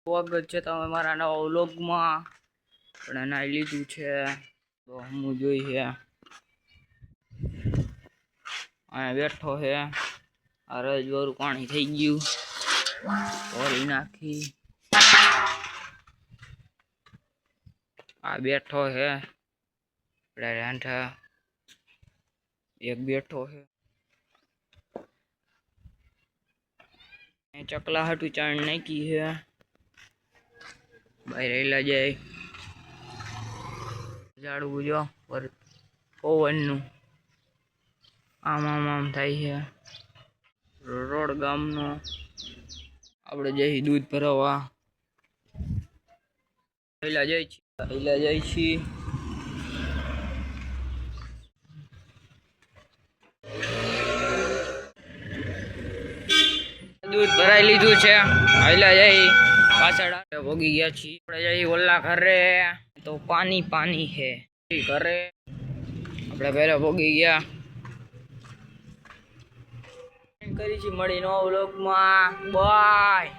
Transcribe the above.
સ્વાગત છે તમે મારા નવા વ્લોગમાં. આપણે નાઈ લીધું છે તો હું જોઈએ અહીંયા બેઠો છે. આ રજવારું પાણી થઈ ગયું, ભરી નાખી. આ બેઠો છે રાંઠા, એક બેઠો છે. ચકલા હાટું ચાણ નાખી છે. બહાર રહેલા જાય ઝાડવું જો પર પવનનું આમ આમ આમ થાય છે. રોડ ગામનો આપણે જઈ દૂધ ભરાવા પહેલા જાય છીએ. દૂધ ભરાઈ લીધું છે. પહેલા જઈ પાછળ ભોગી ગયા છીએ. આપણે જઈ ઓલા ઘરે તો પાણી પાણી છે ઘરે. આપણે પહેલા ભોગી ગયા કરી છે. મળી નવા વ્લોગમાં. બાય.